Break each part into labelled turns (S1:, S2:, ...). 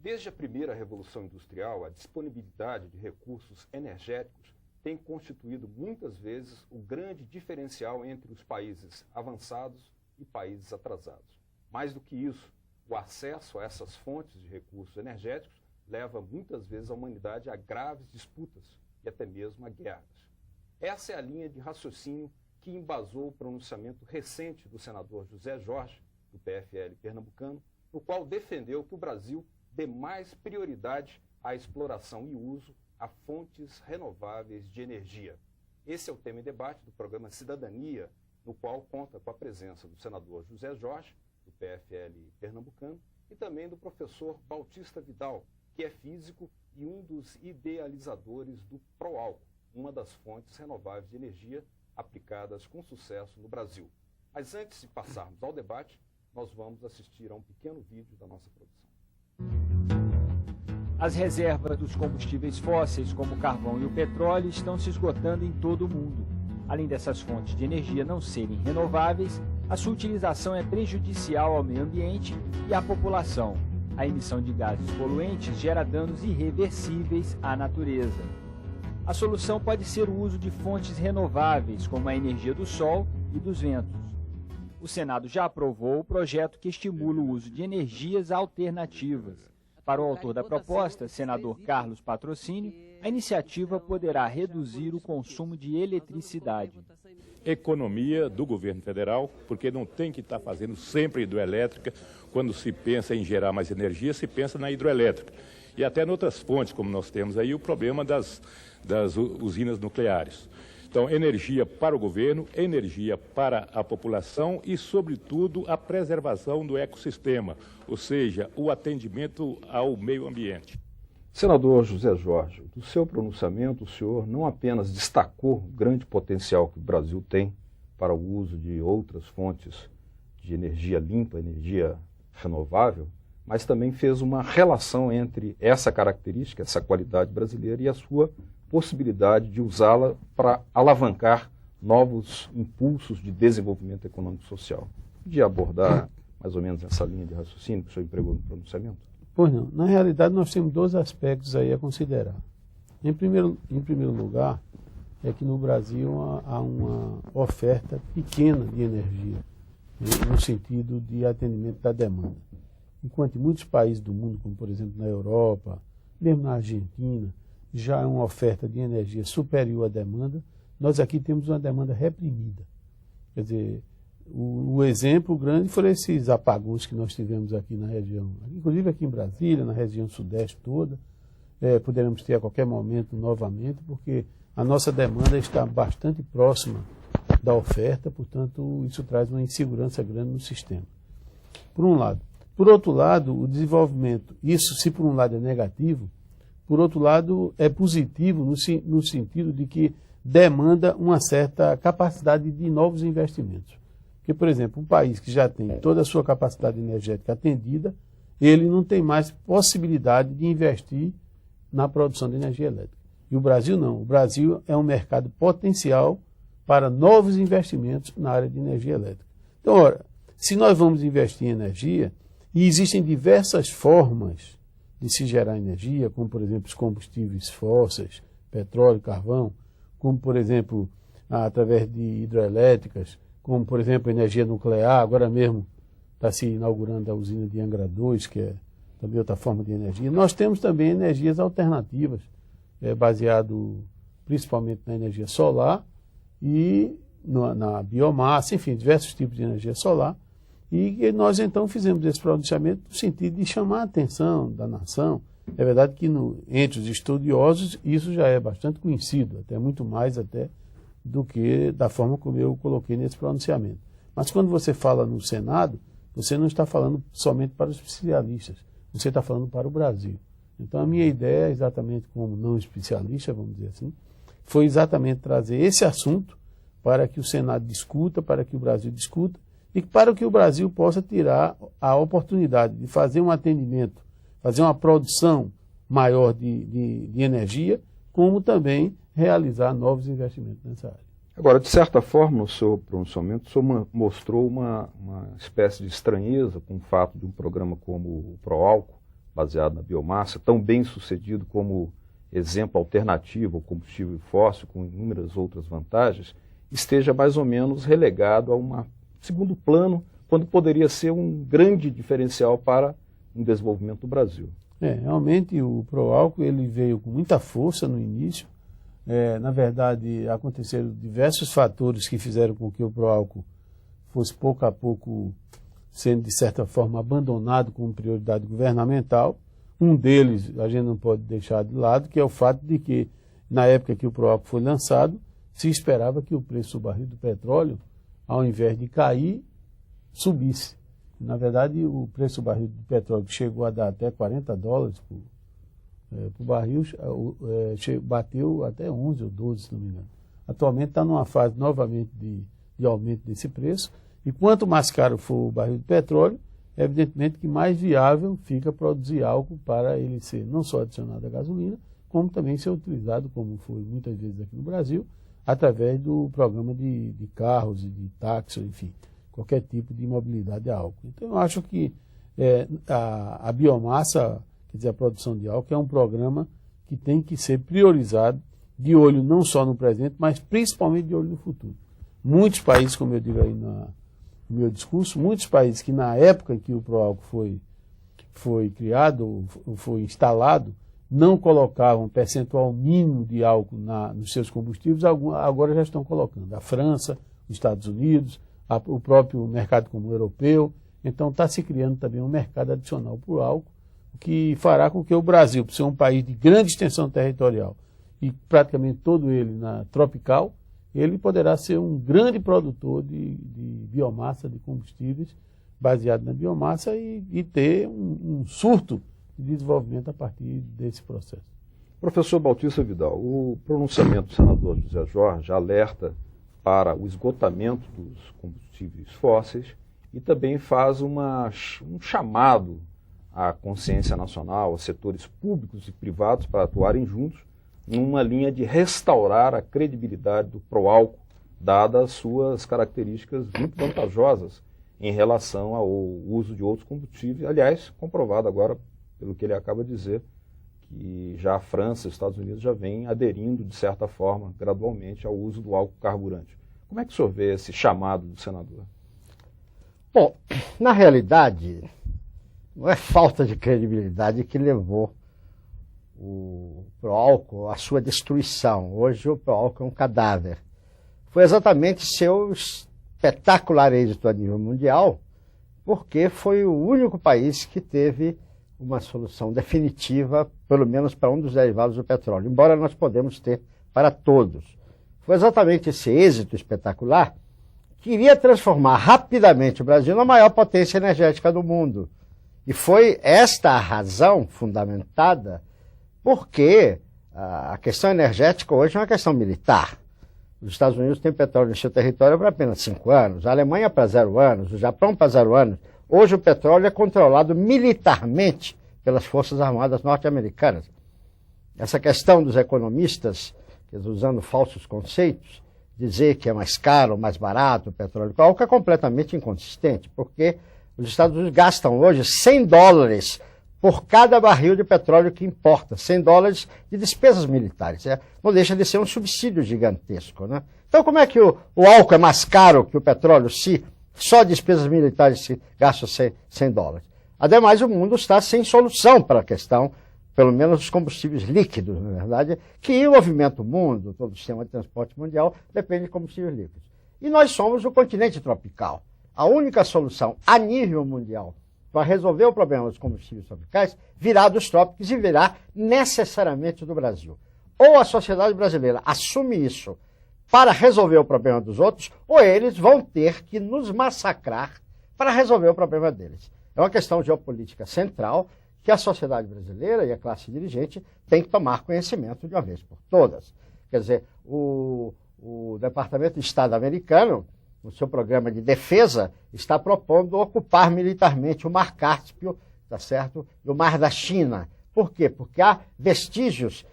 S1: Desde a primeira Revolução Industrial, a disponibilidade de recursos energéticos tem constituído muitas vezes o grande diferencial entre os países avançados e países atrasados. Mais do que isso, o acesso a essas fontes de recursos energéticos leva muitas vezes a humanidade a graves disputas e até mesmo a guerras. Essa é a linha de raciocínio que embasou o pronunciamento recente do senador José Jorge, do PFL pernambucano, no qual defendeu que o Brasil dê mais prioridade à exploração e uso a fontes renováveis de energia. Esse é o tema em debate do programa Cidadania, no qual conta com a presença do senador José Jorge, do PFL pernambucano, e também do professor Bautista Vidal, que é físico e um dos idealizadores do Proálcool, uma das fontes renováveis de energia aplicadas com sucesso no Brasil. Mas antes de passarmos ao debate, nós vamos assistir a um pequeno vídeo da nossa produção.
S2: As reservas dos combustíveis fósseis, como o carvão e o petróleo, estão se esgotando em todo o mundo. Além dessas fontes de energia não serem renováveis, a sua utilização é prejudicial ao meio ambiente e à população. A emissão de gases poluentes gera danos irreversíveis à natureza. A solução pode ser o uso de fontes renováveis, como a energia do sol e dos ventos. O Senado já aprovou o projeto que estimula o uso de energias alternativas. Para o autor da proposta, senador Carlos Patrocínio, a iniciativa poderá reduzir o consumo de eletricidade.
S3: Economia do governo federal, porque não tem que estar fazendo sempre hidroelétrica. Quando se pensa em gerar mais energia, se pensa na hidroelétrica. E até em outras fontes, como nós temos aí, o problema das usinas nucleares. Então, energia para o governo, energia para a população e, sobretudo, a preservação do ecossistema, ou seja, o atendimento ao meio ambiente.
S1: Senador José Jorge, do seu pronunciamento, o senhor não apenas destacou o grande potencial que o Brasil tem para o uso de outras fontes de energia limpa, energia renovável, mas também fez uma relação entre essa característica, essa qualidade brasileira e a sua possibilidade de usá-la para alavancar novos impulsos de desenvolvimento econômico e social. Podia abordar mais ou menos essa linha de raciocínio que o senhor empregou no pronunciamento?
S4: Pois não. Na realidade, nós temos dois aspectos aí a considerar. Em primeiro lugar, é que no Brasil há uma oferta pequena de energia, no sentido de atendimento da demanda. Enquanto em muitos países do mundo, como por exemplo na Europa, mesmo na Argentina, já é uma oferta de energia superior à demanda, nós aqui temos uma demanda reprimida. Quer dizer, o exemplo grande foram esses apagões que nós tivemos aqui na região, inclusive aqui em Brasília, na região sudeste toda. Poderemos ter a qualquer momento novamente, porque a nossa demanda está bastante próxima da oferta, portanto, isso traz uma insegurança grande no sistema. Por um lado. Por outro lado, o desenvolvimento, isso se por um lado é negativo, por outro lado é positivo no sentido de que demanda uma certa capacidade de novos investimentos. Porque, por exemplo, um país que já tem toda a sua capacidade energética atendida, ele não tem mais possibilidade de investir na produção de energia elétrica. E o Brasil não. O Brasil é um mercado potencial para novos investimentos na área de energia elétrica. Então, ora, se nós vamos investir em energia, e existem diversas formas de se gerar energia, como, por exemplo, os combustíveis fósseis, petróleo, carvão, como, por exemplo, através de hidrelétricas, como, por exemplo, energia nuclear. Agora mesmo está se inaugurando a usina de Angra 2, que é também outra forma de energia. Nós temos também energias alternativas, baseado principalmente na energia solar e na biomassa, enfim, diversos tipos de energia solar. E nós então fizemos esse pronunciamento no sentido de chamar a atenção da nação. É verdade que entre os estudiosos isso já é bastante conhecido, até muito mais até do que da forma como eu coloquei nesse pronunciamento. Mas quando você fala no Senado, você não está falando somente para os especialistas, você está falando para o Brasil. Então a minha ideia, exatamente como não especialista, vamos dizer assim, foi exatamente trazer esse assunto para que o Senado discuta, para que o Brasil discuta, e para que o Brasil possa tirar a oportunidade de fazer um atendimento, fazer uma produção maior de energia, como também realizar novos investimentos nessa área.
S1: Agora, de certa forma, no seu pronunciamento, o senhor mostrou uma espécie de estranheza com o fato de um programa como o Proálcool, baseado na biomassa, tão bem sucedido como exemplo alternativo ao combustível fóssil, com inúmeras outras vantagens, esteja mais ou menos relegado a um segundo plano, quando poderia ser um grande diferencial para o desenvolvimento do Brasil.
S4: Realmente o Proálcool ele veio com muita força no início. Na verdade, aconteceram diversos fatores que fizeram com que o Proálcool fosse pouco a pouco sendo, de certa forma, abandonado como prioridade governamental. Um deles, a gente não pode deixar de lado, que é o fato de que, na época que o Proálcool foi lançado, se esperava que o preço do barril do petróleo, ao invés de cair, subisse. Na verdade, o preço do barril do petróleo, que chegou a dar até $40 por barril, bateu até 11 ou 12, se não me engano. Atualmente está numa fase novamente de aumento desse preço, e quanto mais caro for o barril de petróleo, evidentemente que mais viável fica produzir álcool para ele ser não só adicionado à gasolina, como também ser utilizado, como foi muitas vezes aqui no Brasil, através do programa de carros e de táxi, enfim, qualquer tipo de mobilidade a álcool. Então eu acho que a biomassa, quer dizer, a produção de álcool, é um programa que tem que ser priorizado, de olho não só no presente, mas principalmente de olho no futuro. Muitos países, como eu digo aí no meu discurso, muitos países que na época em que o Proálcool foi criado, ou foi instalado, não colocavam um percentual mínimo de álcool nos seus combustíveis, agora já estão colocando. A França, os Estados Unidos, o próprio mercado comum europeu. Então está se criando também um mercado adicional para o álcool, o que fará com que o Brasil, por ser um país de grande extensão territorial e praticamente todo ele na tropical, ele poderá ser um grande produtor de biomassa, de combustíveis baseado na biomassa e ter um surto de desenvolvimento a partir desse processo.
S1: Professor Bautista Vidal, o pronunciamento do senador José Jorge alerta para o esgotamento dos combustíveis fósseis e também faz um chamado à consciência nacional, aos setores públicos e privados para atuarem juntos numa linha de restaurar a credibilidade do Proálcool, dadas as suas características muito vantajosas em relação ao uso de outros combustíveis. Aliás, comprovado agora, pelo que ele acaba de dizer, que já a França e os Estados Unidos já vêm aderindo, de certa forma, gradualmente, ao uso do álcool carburante. Como é que o senhor vê esse chamado do senador?
S5: Bom, na realidade, não é falta de credibilidade que levou o Proálcool à sua destruição. Hoje o Proálcool é um cadáver. Foi exatamente seu espetacular êxito a nível mundial, porque foi o único país que teve uma solução definitiva, pelo menos para um dos derivados do petróleo, embora nós podemos ter para todos. Foi exatamente esse êxito espetacular que iria transformar rapidamente o Brasil na maior potência energética do mundo. E foi esta a razão fundamentada porque a questão energética hoje é uma questão militar. Os Estados Unidos têm petróleo no seu território para apenas 5 anos, a Alemanha para 0 anos, o Japão para 0 anos. Hoje o petróleo é controlado militarmente pelas Forças Armadas norte-americanas. Essa questão dos economistas, usando falsos conceitos, dizer que é mais caro, mais barato o petróleo, algo é completamente inconsistente, porque os Estados Unidos gastam hoje $100 por cada barril de petróleo que importa, $100 de despesas militares. Não deixa de ser um subsídio gigantesco, né? Então como é que o álcool é mais caro que o petróleo se só despesas militares se gastam $100? Ademais, o mundo está sem solução para a questão, pelo menos dos combustíveis líquidos, na verdade, que movimenta o mundo, todo o sistema de transporte mundial depende de combustíveis líquidos. E nós somos o continente tropical. A única solução a nível mundial para resolver o problema dos combustíveis tropicais virá dos trópicos e virá necessariamente do Brasil. Ou a sociedade brasileira assume isso para resolver o problema dos outros, ou eles vão ter que nos massacrar para resolver o problema deles. É uma questão geopolítica central que a sociedade brasileira e a classe dirigente tem que tomar conhecimento de uma vez por todas. Quer dizer, o Departamento de Estado americano, no seu programa de defesa, está propondo ocupar militarmente o Mar Cáspio, tá certo? E o Mar da China. Por quê? Porque há vestígios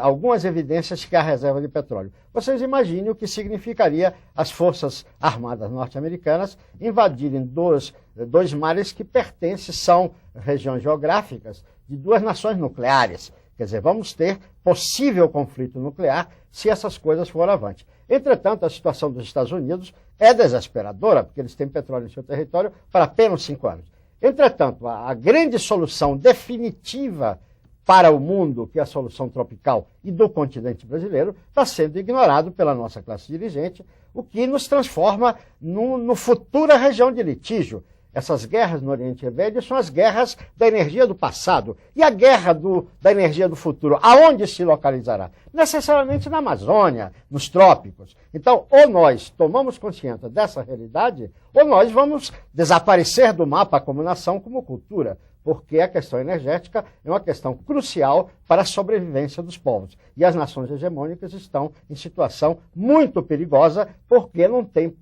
S5: algumas evidências que há reserva de petróleo. Vocês imaginem o que significaria as Forças Armadas norte-americanas invadirem dois mares que pertencem, são regiões geográficas de duas nações nucleares. Quer dizer, vamos ter possível conflito nuclear se essas coisas forem avante. Entretanto, a situação dos Estados Unidos é desesperadora, porque eles têm petróleo em seu território para apenas 5 anos. Entretanto, a grande solução definitiva para o mundo, que é a solução tropical e do continente brasileiro, está sendo ignorado pela nossa classe dirigente, o que nos transforma no futura região de litígio. Essas guerras no Oriente Médio são as guerras da energia do passado. E a guerra da energia do futuro, aonde se localizará? Necessariamente na Amazônia, nos trópicos. Então, ou nós tomamos consciência dessa realidade, ou nós vamos desaparecer do mapa como nação, como cultura. Porque a questão energética é uma questão crucial para a sobrevivência dos povos. E as nações hegemônicas estão em situação muito perigosa porque não têm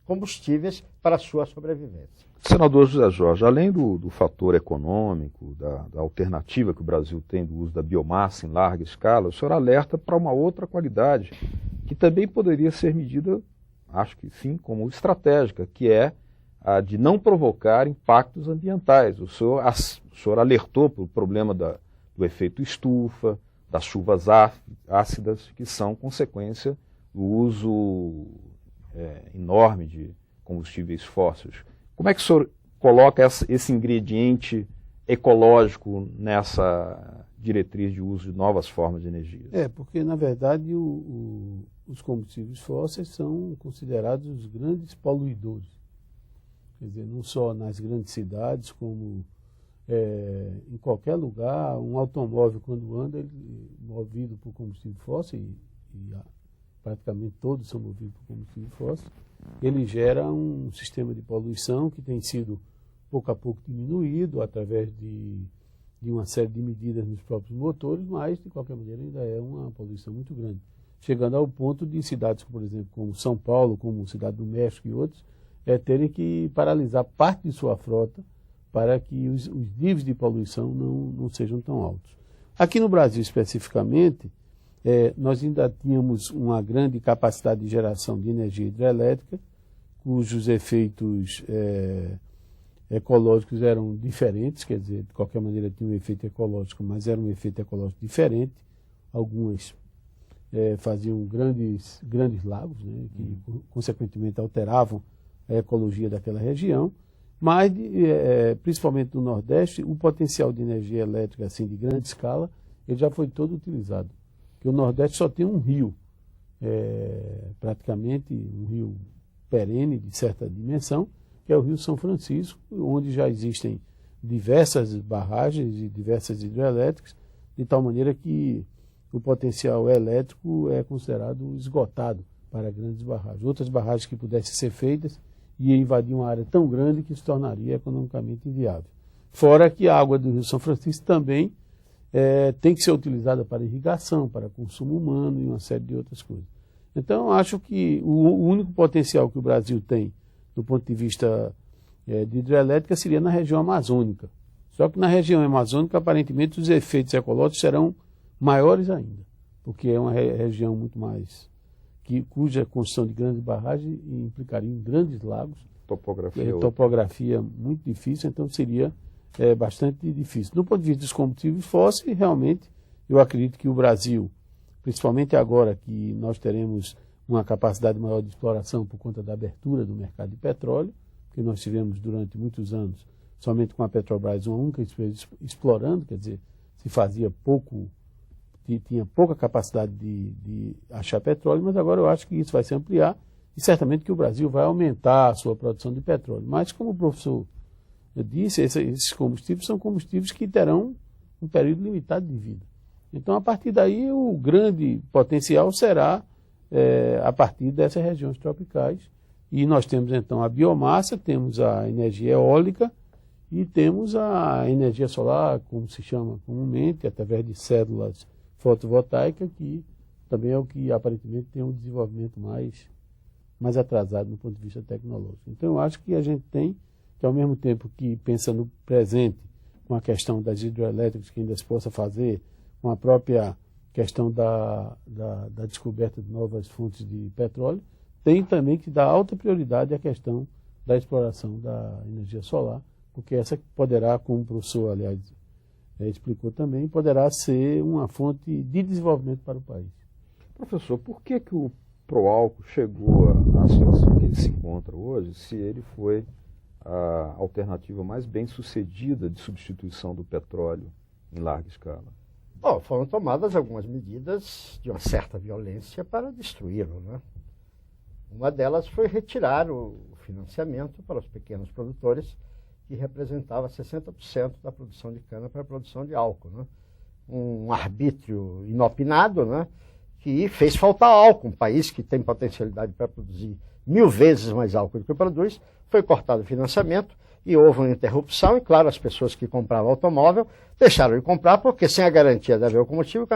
S5: combustíveis para a sua sobrevivência.
S1: Senador José Jorge, além do fator econômico, da alternativa que o Brasil tem do uso da biomassa em larga escala, o senhor alerta para uma outra qualidade que também poderia ser medida, acho que sim, como estratégica, que é a de não provocar impactos ambientais. O senhor alertou para o problema do efeito estufa, das chuvas ácidas, que são consequência do uso enorme de combustíveis fósseis. Como é que o senhor coloca esse ingrediente ecológico nessa diretriz de uso de novas formas de energia?
S4: Porque, na verdade, os combustíveis fósseis são considerados os grandes poluidores. Quer dizer, não só nas grandes cidades, como em qualquer lugar, um automóvel, quando anda, ele é movido por combustível fóssil, e praticamente todos são movidos por combustível fóssil, ele gera um sistema de poluição que tem sido pouco a pouco diminuído através de uma série de medidas nos próprios motores, mas de qualquer maneira ainda é uma poluição muito grande. Chegando ao ponto de cidades, por exemplo, como São Paulo, como Cidade do México e outros, terem que paralisar parte de sua frota para que os níveis de poluição não sejam tão altos. Aqui no Brasil especificamente, nós ainda tínhamos uma grande capacidade de geração de energia hidrelétrica, cujos efeitos ecológicos eram diferentes, quer dizer, de qualquer maneira tinha um efeito ecológico, mas era um efeito ecológico diferente. Algumas faziam grandes lagos, né, que consequentemente alteravam a ecologia daquela região, mas principalmente no Nordeste, o potencial de energia elétrica assim, de grande escala, ele já foi todo utilizado. Porque o Nordeste só tem um rio, praticamente um rio perene de certa dimensão, que é o Rio São Francisco, onde já existem diversas barragens e diversas hidrelétricas, de tal maneira que o potencial elétrico é considerado esgotado para grandes barragens. Outras barragens que pudessem ser feitas iam invadir uma área tão grande que se tornaria economicamente inviável. Fora que a água do Rio São Francisco também tem que ser utilizada para irrigação, para consumo humano e uma série de outras coisas. Então, acho que o único potencial que o Brasil tem, do ponto de vista de hidrelétrica, seria na região amazônica. Só que na região amazônica, aparentemente, os efeitos ecológicos serão maiores ainda, porque é uma região muito mais, cuja construção de grandes barragens implicaria em grandes lagos, topografia muito difícil, então seria bastante difícil. Do ponto de vista dos combustíveis fósseis, realmente, eu acredito que o Brasil, principalmente agora que nós teremos uma capacidade maior de exploração por conta da abertura do mercado de petróleo, que nós tivemos durante muitos anos, somente com a Petrobras, uma única empresa explorando, quer dizer, se fazia pouco, tinha pouca capacidade de achar petróleo, mas agora eu acho que isso vai se ampliar e certamente que o Brasil vai aumentar a sua produção de petróleo. Mas, como o professor disse, esses combustíveis são combustíveis que terão um período limitado de vida. Então, a partir daí, o grande potencial será a partir dessas regiões tropicais. E nós temos, então, a biomassa, temos a energia eólica e temos a energia solar, como se chama comumente, através de células fotovoltaicas, que também é o que, aparentemente, tem um desenvolvimento mais atrasado do ponto de vista tecnológico. Então, eu acho que a gente tem que, ao mesmo tempo que pensa no presente, com a questão das hidrelétricas que ainda se possa fazer, com a própria questão da descoberta de novas fontes de petróleo, tem também que dar alta prioridade à questão da exploração da energia solar, porque essa poderá, como o professor, aliás, explicou também, poderá ser uma fonte de desenvolvimento para o país.
S1: Professor, por que o Proálcool chegou à situação que ele se encontra hoje, se ele foi a alternativa mais bem sucedida de substituição do petróleo em larga escala?
S5: Bom, foram tomadas algumas medidas de uma certa violência para destruí-lo, né? Uma delas foi retirar o financiamento para os pequenos produtores, que representava 60% da produção de cana para a produção de álcool, né? Um arbítrio inopinado, né? Que fez faltar álcool. Um país que tem potencialidade para produzir 1000 vezes mais álcool do que produz, foi cortado o financiamento e houve uma interrupção, e claro, as pessoas que compravam automóvel deixaram de comprar, porque sem a garantia de haver o combustível,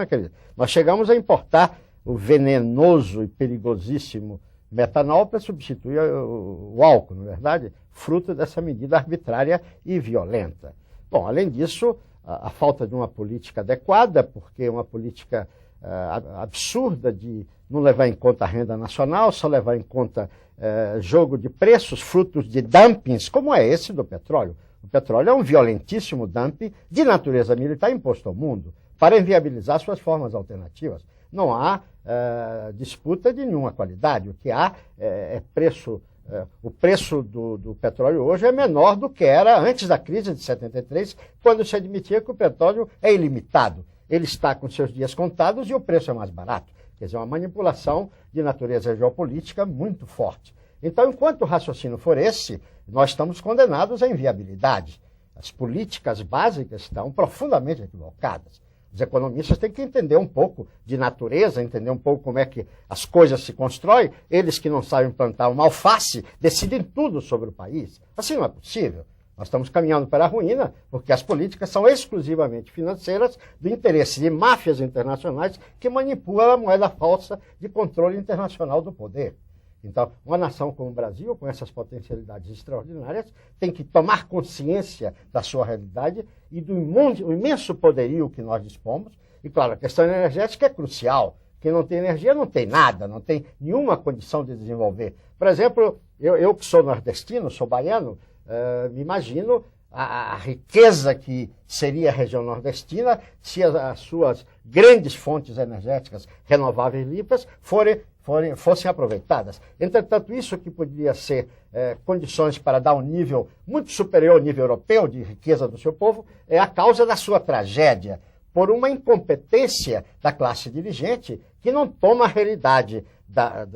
S5: nós chegamos a importar o venenoso e perigosíssimo metanol para substituir o álcool, na verdade, fruto dessa medida arbitrária e violenta. Bom, além disso, a falta de uma política adequada, porque uma política absurda de não levar em conta a renda nacional, só levar em conta jogo de preços, frutos de dumpings, como é esse do petróleo. O petróleo é um violentíssimo dumping de natureza militar imposto ao mundo para inviabilizar suas formas alternativas. Não há disputa de nenhuma qualidade. O que há é preço. O preço do petróleo hoje é menor do que era antes da crise de 73, quando se admitia que o petróleo é ilimitado. Ele está com seus dias contados e o preço é mais barato. Quer dizer, uma manipulação de natureza geopolítica muito forte. Então, enquanto o raciocínio for esse, nós estamos condenados à inviabilidade. As políticas básicas estão profundamente equivocadas. Os economistas têm que entender um pouco de natureza, entender um pouco como é que as coisas se constroem. Eles que não sabem plantar uma alface decidem tudo sobre o país. Assim não é possível. Nós estamos caminhando para a ruína porque as políticas são exclusivamente financeiras do interesse de máfias internacionais que manipulam a moeda falsa de controle internacional do poder. Então, uma nação como o Brasil, com essas potencialidades extraordinárias, tem que tomar consciência da sua realidade e do imenso poderio que nós dispomos. E, claro, a questão energética é crucial. Quem não tem energia não tem nada, não tem nenhuma condição de desenvolver. Por exemplo, eu que sou nordestino, sou baiano, me imagino a riqueza que seria a região nordestina se as suas grandes fontes energéticas renováveis limpas fossem aproveitadas. Entretanto, isso que poderia ser condições para dar um nível muito superior ao nível europeu de riqueza do seu povo, é a causa da sua tragédia, por uma incompetência da classe dirigente que não toma a realidade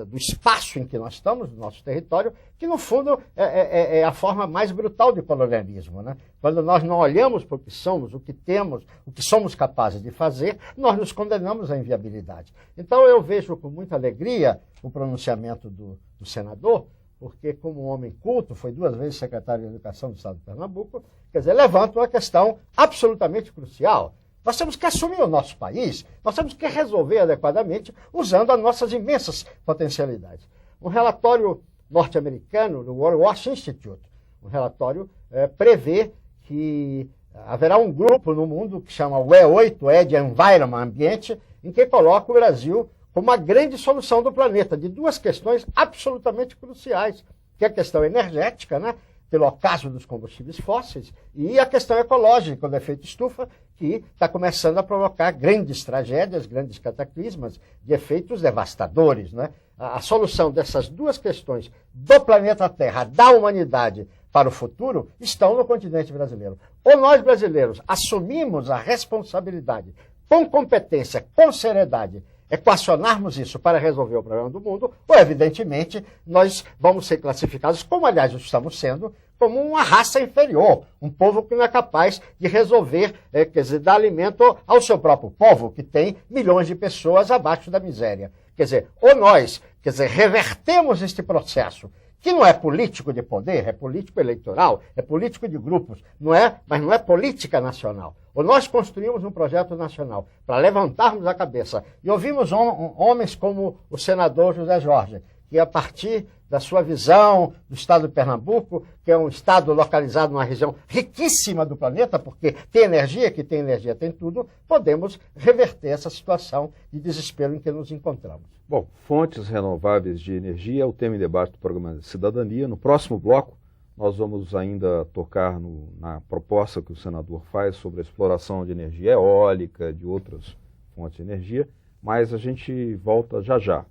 S5: do espaço em que nós estamos, do nosso território, que no fundo é a forma mais brutal de colonialismo, né? Quando nós não olhamos para o que somos, o que temos, o que somos capazes de fazer, nós nos condenamos à inviabilidade. Então eu vejo com muita alegria o pronunciamento do senador, porque como um homem culto, foi 2 vezes secretário de Educação do Estado de Pernambuco, quer dizer, levanta uma questão absolutamente crucial. Nós temos que assumir o nosso país, nós temos que resolver adequadamente usando as nossas imensas potencialidades. Um relatório norte-americano, do World Watch Institute, um relatório prevê que haverá um grupo no mundo que chama o E8, de Environment, Ambiente, em que coloca o Brasil como a grande solução do planeta, de 2 questões absolutamente cruciais, que é a questão energética, né? Pelo ocaso dos combustíveis fósseis, e a questão ecológica, do efeito estufa, que está começando a provocar grandes tragédias, grandes cataclismas, de efeitos devastadores, né? A solução dessas 2 questões do planeta Terra, da humanidade, para o futuro, estão no continente brasileiro. Ou nós brasileiros assumimos a responsabilidade com competência, com seriedade, equacionarmos isso para resolver o problema do mundo, ou, evidentemente, nós vamos ser classificados, como, aliás, estamos sendo, como uma raça inferior, um povo que não é capaz de resolver, quer dizer, dar alimento ao seu próprio povo, que tem milhões de pessoas abaixo da miséria. Quer dizer, ou nós, quer dizer, revertemos este processo, que não é político de poder, é político eleitoral, é político de grupos, mas não é política nacional. Ou nós construímos um projeto nacional para levantarmos a cabeça. E ouvimos homens como o senador José Jorge, que a partir da sua visão do estado de Pernambuco, que é um estado localizado numa região riquíssima do planeta, porque tem energia, que tem energia, tem tudo, podemos reverter essa situação de desespero em que nos encontramos.
S1: Bom, fontes renováveis de energia é o tema em debate do programa Cidadania. No próximo bloco, nós vamos ainda tocar na proposta que o senador faz sobre a exploração de energia eólica, de outras fontes de energia, mas a gente volta já já.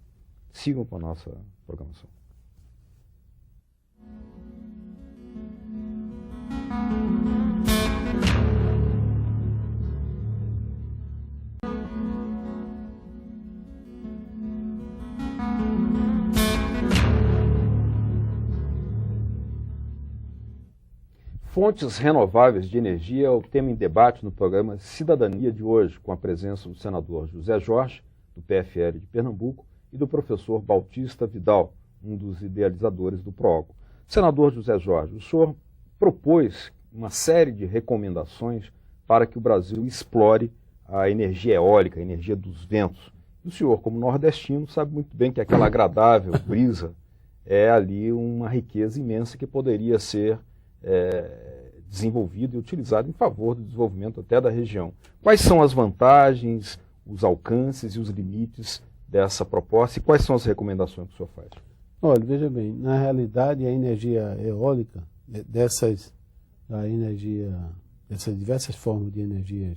S1: Sigam com a nossa programação. Fontes renováveis de energia é o tema em debate no programa Cidadania de hoje, com a presença do senador José Jorge, do PFL de Pernambuco, e do professor Bautista Vidal, um dos idealizadores do PROALCO. Senador José Jorge, o senhor propôs uma série de recomendações para que o Brasil explore a energia eólica, a energia dos ventos. E o senhor, como nordestino, sabe muito bem que aquela agradável brisa é ali uma riqueza imensa que poderia ser desenvolvido e utilizado em favor do desenvolvimento até da região. Quais são as vantagens, os alcances e os limites dessa proposta e quais são as recomendações que o senhor faz?
S4: Olha, veja bem, na realidade a energia eólica, dessas diversas formas de energia,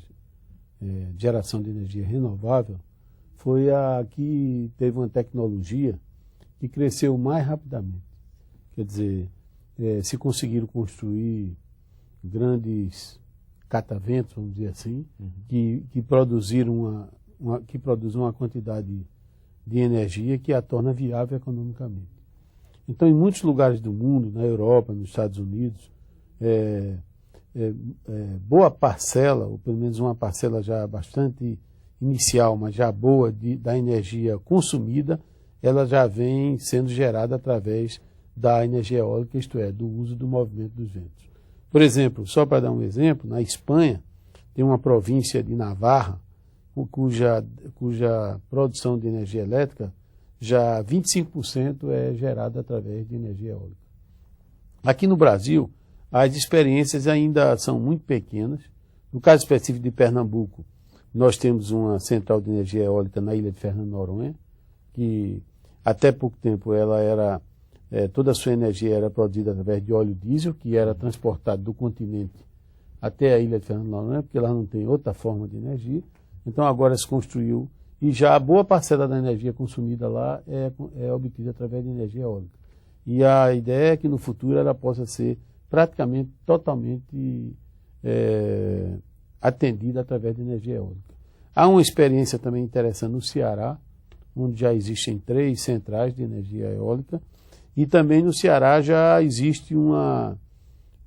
S4: geração de energia renovável, foi a que teve uma tecnologia que cresceu mais rapidamente. Quer dizer, se conseguiram construir grandes cataventos, vamos dizer assim, que produzem uma quantidade de energia que a torna viável economicamente. Então, em muitos lugares do mundo, na Europa, nos Estados Unidos, boa parcela, ou pelo menos uma parcela já bastante inicial, mas já boa, da energia consumida, ela já vem sendo gerada através da energia eólica, isto é, do uso do movimento dos ventos. Por exemplo, só para dar um exemplo, na Espanha tem uma província de Navarra, cuja produção de energia elétrica, já 25% é gerada através de energia eólica. Aqui no Brasil, as experiências ainda são muito pequenas. No caso específico de Pernambuco, nós temos uma central de energia eólica na ilha de Fernando de Noronha, que até pouco tempo toda a sua energia era produzida através de óleo diesel, que era transportado do continente até a ilha de Fernando de Noronha, porque lá não tem outra forma de energia. Então agora se construiu, e já a boa parcela da energia consumida lá é obtida através de energia eólica. E a ideia é que no futuro ela possa ser praticamente totalmente atendida através de energia eólica. Há uma experiência também interessante no Ceará, onde já existem 3 centrais de energia eólica, e também no Ceará já existe um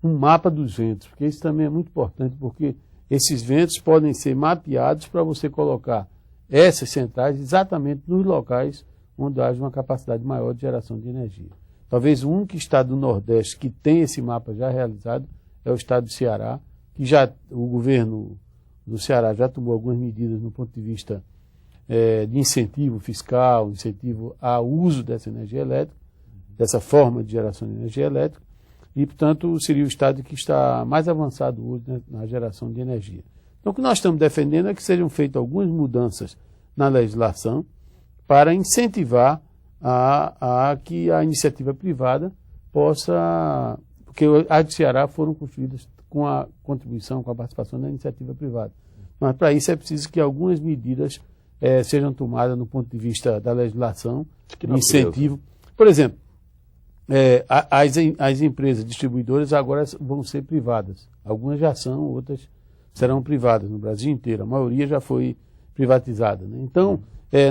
S4: mapa dos ventos, porque isso também é muito importante, porque esses ventos podem ser mapeados para você colocar essas centrais exatamente nos locais onde haja uma capacidade maior de geração de energia. Talvez o único estado do Nordeste que tem esse mapa já realizado é o estado do Ceará, que o governo do Ceará já tomou algumas medidas no ponto de vista de incentivo fiscal, incentivo ao uso dessa energia elétrica, dessa forma de geração de energia elétrica, e, portanto, seria o estado que está mais avançado hoje, né, na geração de energia. Então, o que nós estamos defendendo é que sejam feitas algumas mudanças na legislação para incentivar a que a iniciativa privada possa... Porque as do Ceará foram construídas com a contribuição, com a participação da iniciativa privada. Mas, para isso, é preciso que algumas medidas sejam tomadas no ponto de vista da legislação, de incentivo. Por exemplo, as empresas distribuidoras agora vão ser privadas. Algumas já são, outras serão privadas no Brasil inteiro. A maioria já foi privatizada, né? Então,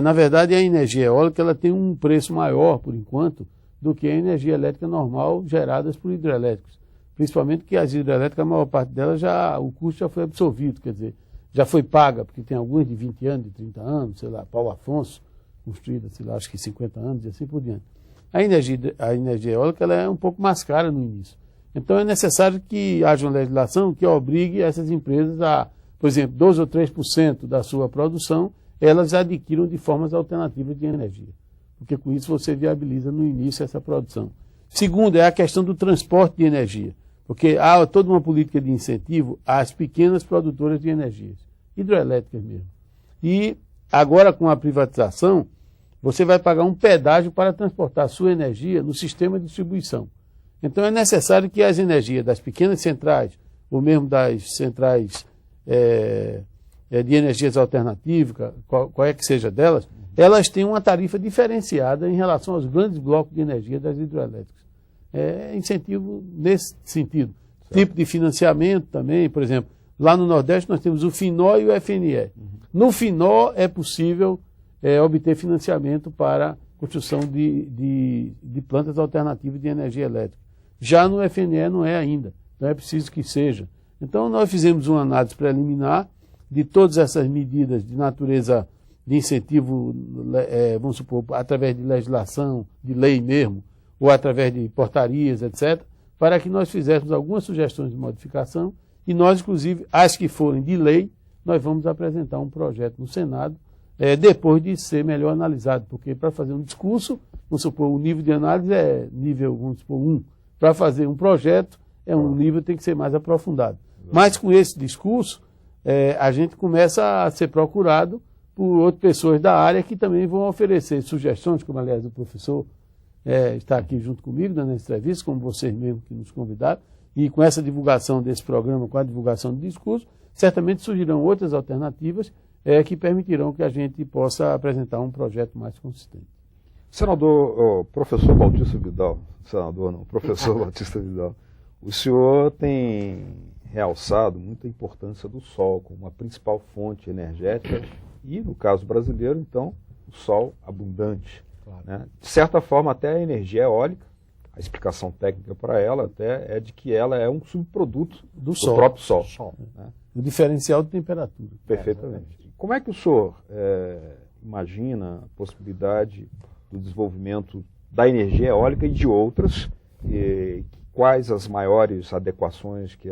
S4: na verdade, a energia eólica ela tem um preço maior, por enquanto, do que a energia elétrica normal gerada por hidrelétricos. Principalmente que as hidrelétricas, a maior parte delas, o custo já foi absorvido, quer dizer, já foi paga, porque tem algumas de 20 anos, de 30 anos, sei lá, Paulo Afonso, construída, sei lá, acho que 50 anos e assim por diante. A energia eólica ela é um pouco mais cara no início. Então é necessário que haja uma legislação que obrigue essas empresas a, por exemplo, 2 ou 3% da sua produção, elas adquiram de formas alternativas de energia. porque com isso você viabiliza no início essa produção. Segundo, é a questão do transporte de energia, porque há toda uma política de incentivo às pequenas produtoras de energias, hidroelétricas mesmo. E agora, com a privatização, você vai pagar um pedágio para transportar a sua energia no sistema de distribuição. Então é necessário que as energias das pequenas centrais, ou mesmo das centrais de energias alternativas, qual é que seja delas, elas têm uma tarifa diferenciada em relação aos grandes blocos de energia das hidroelétricas. É incentivo nesse sentido. Certo. Tipo de financiamento também, por exemplo, lá no Nordeste nós temos o FINO e o FNE. No FINO é possível obter financiamento para construção de plantas alternativas de energia elétrica. Já no FNE não é ainda, então é preciso que seja. Então nós fizemos uma análise preliminar de todas essas medidas de natureza de incentivo, vamos supor, através de legislação, de lei mesmo, ou através de portarias, etc., para que nós fizéssemos algumas sugestões de modificação e nós, inclusive, as que forem de lei, nós vamos apresentar um projeto no Senado, depois de ser melhor analisado, porque para fazer um discurso, vamos supor, o nível de análise é nível, vamos supor, 1. Para fazer um projeto, um nível que tem que ser mais aprofundado. Mas com esse discurso, a gente começa a ser procurado por outras pessoas da área que também vão oferecer sugestões, como aliás o professor está aqui junto comigo, dando essa entrevista, como vocês mesmos que nos convidaram, e com essa divulgação desse programa, com a divulgação do discurso, certamente surgirão outras alternativas que permitirão que a gente possa apresentar um projeto mais consistente.
S1: Senador, professor Bautista Vidal, senador não, professor Bautista Vidal, o senhor tem realçado muita importância do sol como a principal fonte energética e, no caso brasileiro, então, o sol abundante. Claro. Né? De certa forma, até a energia eólica, a explicação técnica para ela até é de que ela é um subproduto do próprio sol. Né?
S4: O diferencial de temperatura.
S1: Perfeitamente. Como é que o senhor imagina a possibilidade do desenvolvimento da energia eólica e de outras? Quais as maiores adequações que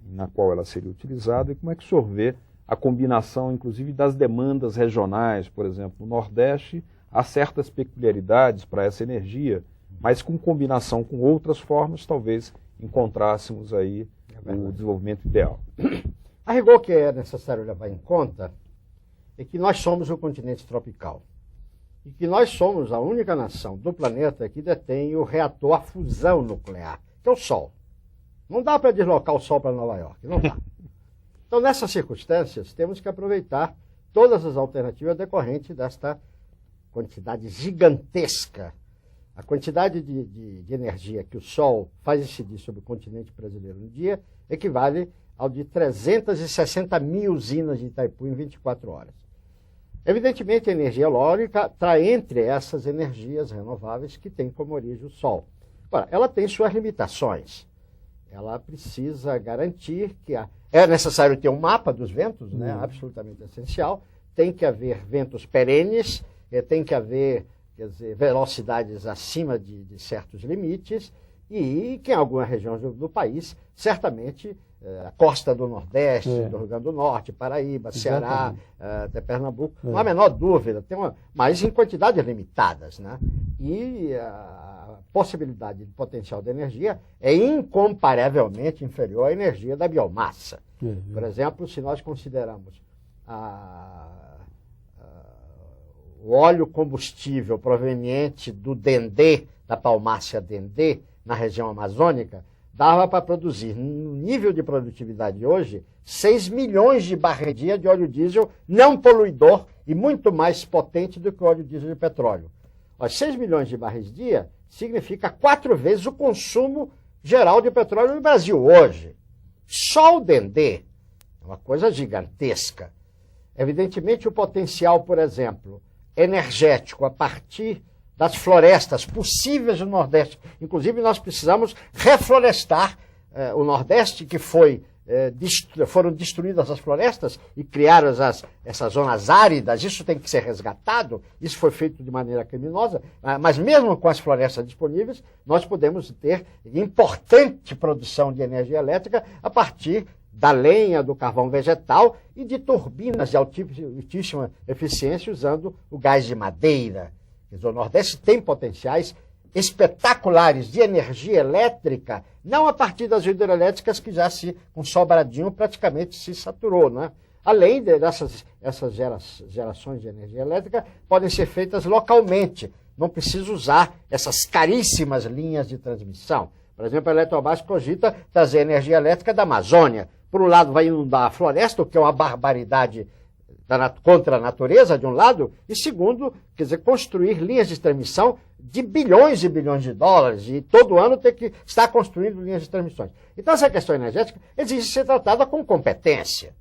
S1: na qual ela seria utilizada? E como é que o senhor vê a combinação, inclusive, das demandas regionais? Por exemplo, no Nordeste, há certas peculiaridades para essa energia, mas com combinação com outras formas, talvez encontrássemos aí o desenvolvimento ideal.
S5: A rigor, que é necessário levar em conta é que nós somos um continente tropical e que nós somos a única nação do planeta que detém o reator a fusão nuclear, que é o Sol. Não dá para deslocar o Sol para Nova York, não dá. Então, nessas circunstâncias, temos que aproveitar todas as alternativas decorrentes desta quantidade gigantesca. A quantidade de energia que o Sol faz incidir sobre o continente brasileiro no dia equivale ao de 360 mil usinas de Itaipu em 24 horas. Evidentemente, a energia eólica está entre essas energias renováveis que tem como origem o Sol. Agora, ela tem suas limitações. Ela precisa garantir que é necessário ter um mapa dos ventos, né? Absolutamente essencial. Tem que haver ventos perenes, tem que haver, quer dizer, velocidades acima de certos limites, e que em algumas regiões do país, certamente, a costa do Nordeste, do Rio Grande do Norte, Paraíba, Ceará, até Pernambuco, não há a menor dúvida, mas em quantidades limitadas, né? E a possibilidade de potencial de energia é incomparavelmente inferior à energia da biomassa. Por exemplo, se nós consideramos o óleo combustível proveniente do dendê, da palmácea dendê, na região amazônica, dava para produzir, no nível de produtividade de hoje, 6 milhões de barris dia de óleo diesel não poluidor e muito mais potente do que o óleo diesel de petróleo. 6 milhões de barris dia significa 4 vezes o consumo geral de petróleo no Brasil hoje. Só o dendê é uma coisa gigantesca. Evidentemente, o potencial, por exemplo, energético a partir das florestas possíveis no Nordeste. Inclusive, nós precisamos reflorestar o Nordeste, que foram destruídas as florestas e criaram essas zonas áridas. Isso tem que ser resgatado. Isso foi feito de maneira criminosa. Mas mesmo com as florestas disponíveis, nós podemos ter importante produção de energia elétrica a partir da lenha, do carvão vegetal e de turbinas de altíssima eficiência usando o gás de madeira. Quer dizer, o Nordeste tem potenciais espetaculares de energia elétrica, não a partir das hidrelétricas que já com Sobradinho praticamente se saturou, né? Além dessas gerações de energia elétrica, podem ser feitas localmente. Não precisa usar essas caríssimas linhas de transmissão. Por exemplo, a Eletrobras cogita trazer energia elétrica da Amazônia. Por um lado, vai inundar a floresta, o que é uma barbaridade contra a natureza, de um lado, e segundo, quer dizer, construir linhas de transmissão de bilhões e bilhões de dólares, e todo ano ter que estar construindo linhas de transmissões. Então, essa questão energética exige ser tratada com competência.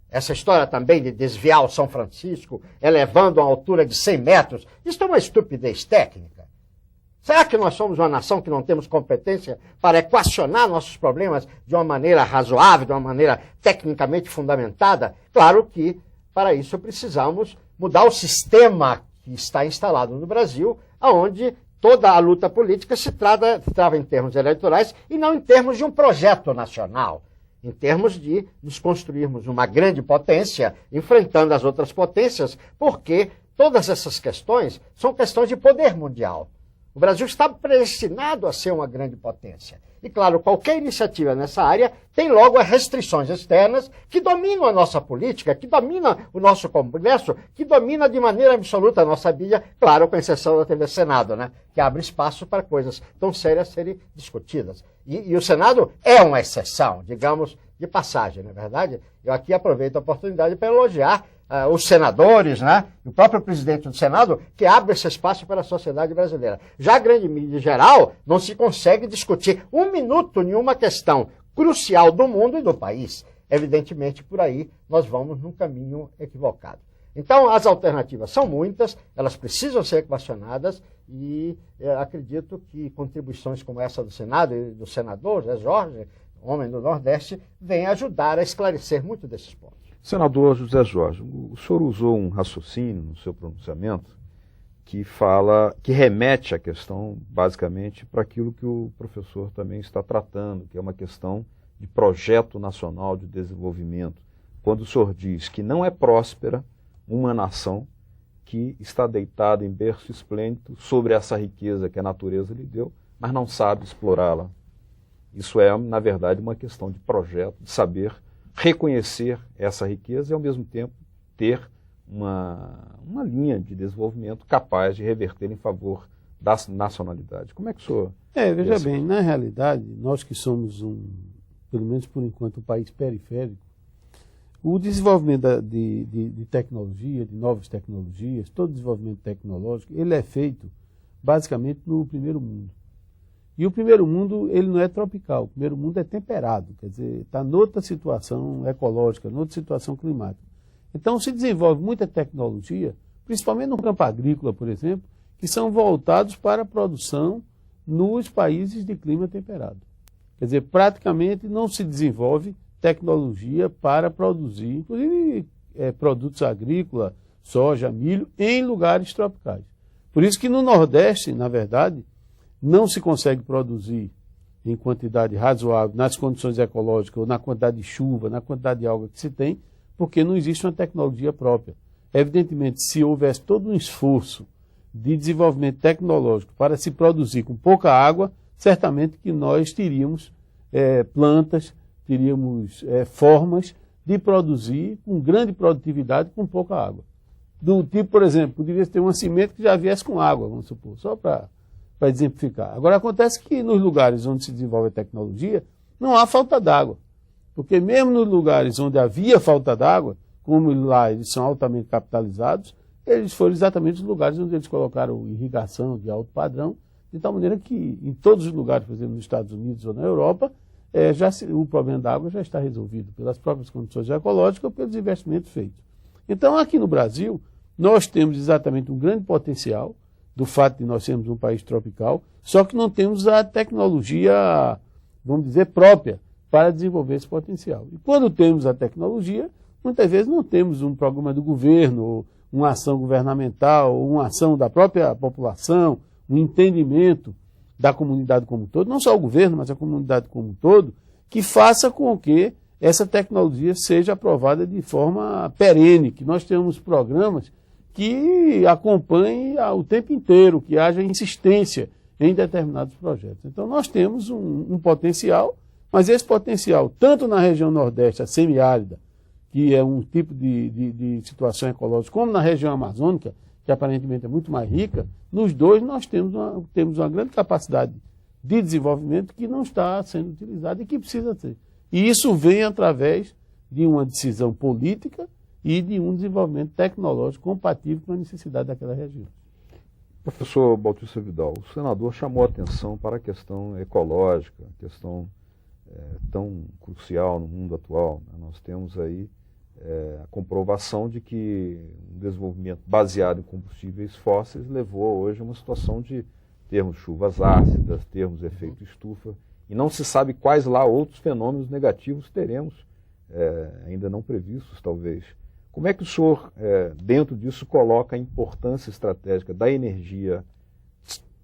S5: Essa história também de desviar o São Francisco, elevando a altura de 100 metros, isso é uma estupidez técnica. Será que nós somos uma nação que não temos competência para equacionar nossos problemas de uma maneira razoável, de uma maneira tecnicamente fundamentada? Claro que, para isso, precisamos mudar o sistema que está instalado no Brasil, onde toda a luta política se trava em termos eleitorais e não em termos de um projeto nacional, em termos de nos construirmos uma grande potência, enfrentando as outras potências, porque todas essas questões são questões de poder mundial. O Brasil está predestinado a ser uma grande potência. E, claro, qualquer iniciativa nessa área tem logo as restrições externas que dominam a nossa política, que dominam o nosso comércio, que domina de maneira absoluta a nossa mídia, claro, com exceção da TV Senado, né? Que abre espaço para coisas tão sérias serem discutidas. E o Senado é uma exceção, digamos, de passagem, não é verdade? Eu aqui aproveito a oportunidade para elogiar os senadores, né? O próprio presidente do Senado, que abre esse espaço para a sociedade brasileira. Já a grande mídia geral não se consegue discutir um minuto nenhuma questão crucial do mundo e do país. Evidentemente, por aí nós vamos num caminho equivocado. Então, as alternativas são muitas, elas precisam ser equacionadas e acredito que contribuições como essa do Senado e do senador Zé Jorge, homem do Nordeste, vêm ajudar a esclarecer muito desses pontos.
S1: Senador José Jorge, o senhor usou um raciocínio no seu pronunciamento que remete à questão, basicamente, para aquilo que o professor também está tratando, que é uma questão de projeto nacional de desenvolvimento. Quando o senhor diz que não é próspera uma nação que está deitada em berço esplêndido sobre essa riqueza que a natureza lhe deu, mas não sabe explorá-la. Isso é, na verdade, uma questão de projeto, de saber reconhecer essa riqueza e, ao mesmo tempo, ter uma linha de desenvolvimento capaz de reverter em favor da nacionalidade. Como é que o senhor...
S4: veja bem, na realidade, nós que somos pelo menos por enquanto, um país periférico, o desenvolvimento de tecnologia, de novas tecnologias, todo desenvolvimento tecnológico, ele é feito basicamente no primeiro mundo. E o primeiro mundo, ele não é tropical, o primeiro mundo é temperado, quer dizer, está noutra situação ecológica, noutra situação climática. Então se desenvolve muita tecnologia, principalmente no campo agrícola, por exemplo, que são voltados para a produção nos países de clima temperado. Quer dizer, praticamente não se desenvolve tecnologia para produzir, inclusive produtos agrícolas, soja, milho, em lugares tropicais. Por isso que no Nordeste, na verdade, não se consegue produzir em quantidade razoável, nas condições ecológicas, ou na quantidade de chuva, na quantidade de água que se tem, porque não existe uma tecnologia própria. Evidentemente, se houvesse todo um esforço de desenvolvimento tecnológico para se produzir com pouca água, certamente que nós teríamos plantas, teríamos formas de produzir com grande produtividade com pouca água. Do tipo, por exemplo, poderia ter uma semente que já viesse com água, vamos supor, só para exemplificar. Agora, acontece que nos lugares onde se desenvolve a tecnologia, não há falta d'água. Porque mesmo nos lugares onde havia falta d'água, como lá eles são altamente capitalizados, eles foram exatamente os lugares onde eles colocaram irrigação de alto padrão, de tal maneira que em todos os lugares, por exemplo, nos Estados Unidos ou na Europa, o problema da água já está resolvido pelas próprias condições ecológicas ou pelos investimentos feitos. Então, aqui no Brasil, nós temos exatamente um grande potencial do fato de nós sermos um país tropical, só que não temos a tecnologia, vamos dizer, própria para desenvolver esse potencial. E quando temos a tecnologia, muitas vezes não temos um programa do governo, ou uma ação governamental, ou uma ação da própria população, um entendimento da comunidade como um todo, não só o governo, mas a comunidade como um todo, que faça com que essa tecnologia seja aprovada de forma perene, que nós tenhamos programas que acompanhem o tempo inteiro, que haja insistência em determinados projetos. Então nós temos um potencial, mas esse potencial, tanto na região Nordeste, a semiárida, que é um tipo de situação ecológica, como na região amazônica, que aparentemente é muito mais rica, nos dois nós temos uma grande capacidade de desenvolvimento que não está sendo utilizada e que precisa ser. E isso vem através de uma decisão política e de um desenvolvimento tecnológico compatível com a necessidade daquela região.
S1: Professor Baltício Vidal, o senador chamou a atenção para a questão ecológica, questão tão crucial no mundo atual. Nós temos aí a comprovação de que um desenvolvimento baseado em combustíveis fósseis levou hoje a uma situação de termos chuvas ácidas, termos efeito estufa, e não se sabe quais lá outros fenômenos negativos teremos, ainda não previstos talvez. Como é que o senhor, dentro disso, coloca a importância estratégica da energia,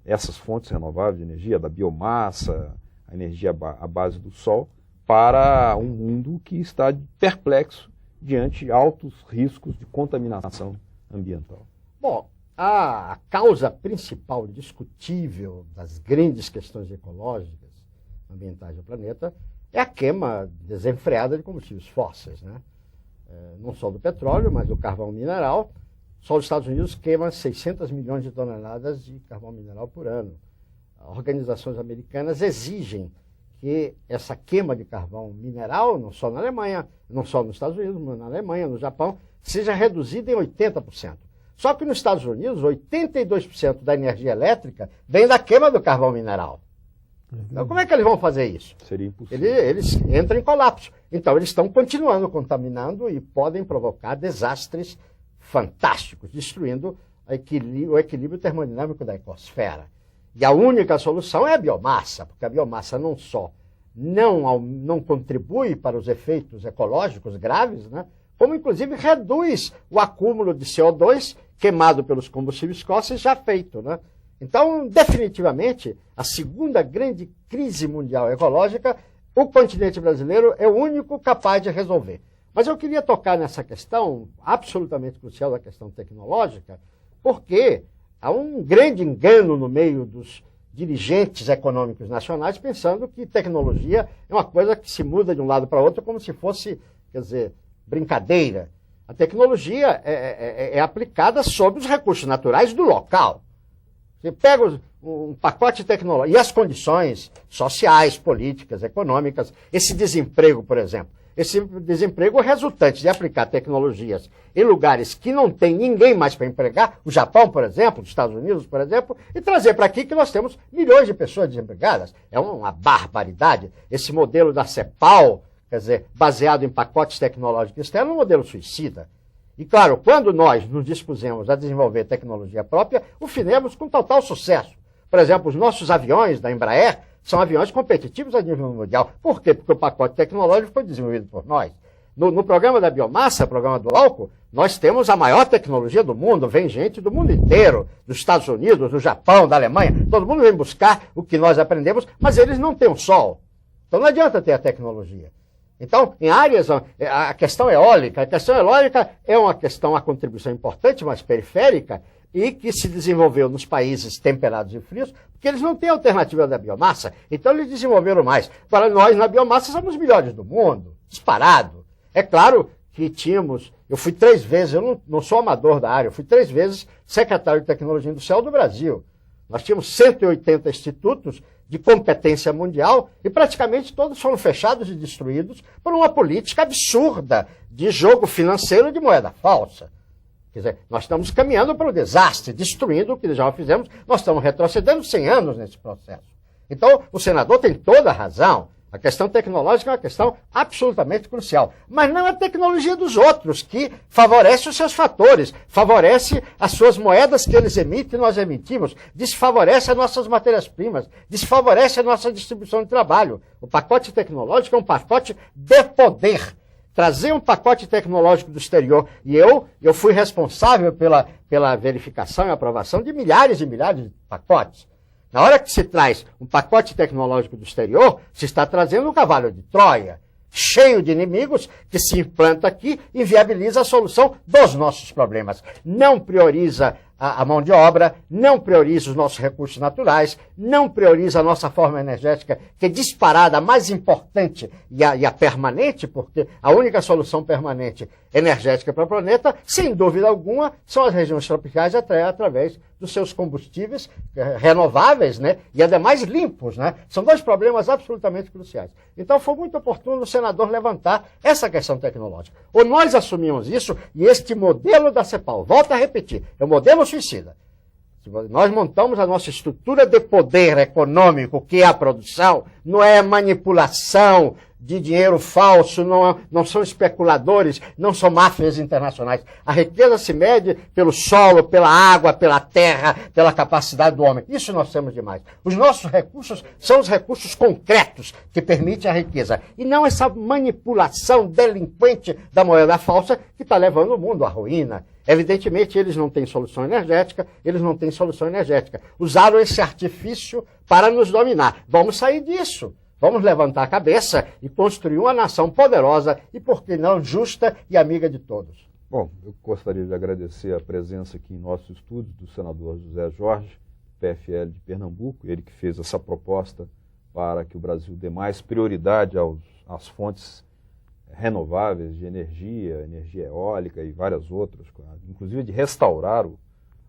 S1: essas fontes renováveis de energia, da biomassa, a energia à base do sol, para um mundo que está perplexo diante de altos riscos de contaminação ambiental?
S5: Bom, a causa principal discutível das grandes questões ecológicas, ambientais do planeta, é a queima desenfreada de combustíveis fósseis, né? Não só do petróleo, mas do carvão mineral. Só os Estados Unidos queima 600 milhões de toneladas de carvão mineral por ano. Organizações americanas exigem que essa queima de carvão mineral, não só na Alemanha, não só nos Estados Unidos, mas na Alemanha, no Japão, seja reduzida em 80%. Só que nos Estados Unidos, 82% da energia elétrica vem da queima do carvão mineral. Então, como é que eles vão fazer isso?
S1: Seria impossível.
S5: Eles entram em colapso. Então, eles estão continuando contaminando e podem provocar desastres fantásticos, destruindo o equilíbrio termodinâmico da ecosfera. E a única solução é a biomassa, porque a biomassa não só não contribui para os efeitos ecológicos graves, né, como inclusive reduz o acúmulo de CO2 queimado pelos combustíveis fósseis já feito, né? Então, definitivamente, a segunda grande crise mundial ecológica, o continente brasileiro é o único capaz de resolver. Mas eu queria tocar nessa questão absolutamente crucial da questão tecnológica, porque há um grande engano no meio dos dirigentes econômicos nacionais pensando que tecnologia é uma coisa que se muda de um lado para outro como se fosse, quer dizer, brincadeira. A tecnologia é aplicada sobre os recursos naturais do local. Você pega um pacote tecnológico e as condições sociais, políticas, econômicas, esse desemprego, por exemplo. Esse desemprego é resultante de aplicar tecnologias em lugares que não tem ninguém mais para empregar, o Japão, por exemplo, os Estados Unidos, por exemplo, e trazer para aqui que nós temos milhões de pessoas desempregadas. É uma barbaridade. Esse modelo da CEPAL, quer dizer, baseado em pacotes tecnológicos externos, é um modelo suicida. E, claro, quando nós nos dispusemos a desenvolver tecnologia própria, o fizemos com total sucesso. Por exemplo, os nossos aviões da Embraer são aviões competitivos a nível mundial. Por quê? Porque o pacote tecnológico foi desenvolvido por nós. No programa da biomassa, programa do álcool, nós temos a maior tecnologia do mundo. Vem gente do mundo inteiro, dos Estados Unidos, do Japão, da Alemanha. Todo mundo vem buscar o que nós aprendemos, mas eles não têm o sol. Então não adianta ter a tecnologia. Então, em áreas, a questão eólica é uma questão, a contribuição importante, mas periférica, e que se desenvolveu nos países temperados e frios, porque eles não têm alternativa da biomassa, então eles desenvolveram mais. Para nós, na biomassa, somos os melhores do mundo, disparado. É claro que eu fui 3 vezes, eu não sou amador da área, eu fui 3 vezes secretário de Tecnologia Industrial do Brasil. Nós tínhamos 180 institutos de competência mundial e praticamente todos foram fechados e destruídos por uma política absurda de jogo financeiro de moeda falsa. Quer dizer, nós estamos caminhando para o desastre, destruindo o que já fizemos, nós estamos retrocedendo 100 anos nesse processo. Então, o senador tem toda a razão. A questão tecnológica é uma questão absolutamente crucial. Mas não é a tecnologia dos outros que favorece os seus fatores, favorece as suas moedas que eles emitem e nós emitimos, desfavorece as nossas matérias-primas, desfavorece a nossa distribuição de trabalho. O pacote tecnológico é um pacote de poder. Trazer um pacote tecnológico do exterior, e eu fui responsável pela verificação e aprovação de milhares e milhares de pacotes. Na hora que se traz um pacote tecnológico do exterior, se está trazendo um cavalo de Troia. cheio de inimigos, que se implanta aqui e inviabiliza a solução dos nossos problemas. Não prioriza a mão de obra, não prioriza os nossos recursos naturais, não prioriza a nossa forma energética, que é disparada, a mais importante e a permanente, porque a única solução permanente energética para o planeta, sem dúvida alguma, são as regiões tropicais através dos seus combustíveis renováveis, né, e ademais limpos, né? São dois problemas absolutamente cruciais. Então foi muito oportuno o senador levantar essa questão tecnológica. Ou nós assumimos isso, e este modelo da CEPAL, volto a repetir, é o modelo suicida. Nós montamos a nossa estrutura de poder econômico, que é a produção, não é manipulação de dinheiro falso, não são especuladores, não são máfias internacionais. A riqueza se mede pelo solo, pela água, pela terra, pela capacidade do homem. Isso nós temos demais. Os nossos recursos são os recursos concretos que permitem a riqueza. E não essa manipulação delinquente da moeda falsa que está levando o mundo à ruína. Evidentemente, eles não têm solução energética, Usaram esse artifício para nos dominar. Vamos sair disso. Vamos levantar a cabeça e construir uma nação poderosa e, por que não, justa e amiga de todos.
S1: Bom, eu gostaria de agradecer a presença aqui em nosso estúdio do senador José Jorge, PFL de Pernambuco, ele que fez essa proposta para que o Brasil dê mais prioridade às fontes renováveis de energia eólica e várias outras, inclusive de restaurar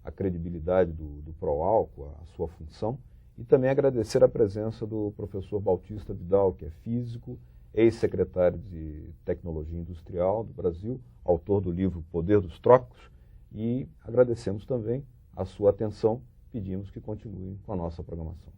S1: a credibilidade do Proálcool, a sua função. E também agradecer a presença do professor Bautista Vidal, que é físico, ex-secretário de Tecnologia Industrial do Brasil, autor do livro Poder dos Trocos, e agradecemos também a sua atenção, pedimos que continuem com a nossa programação.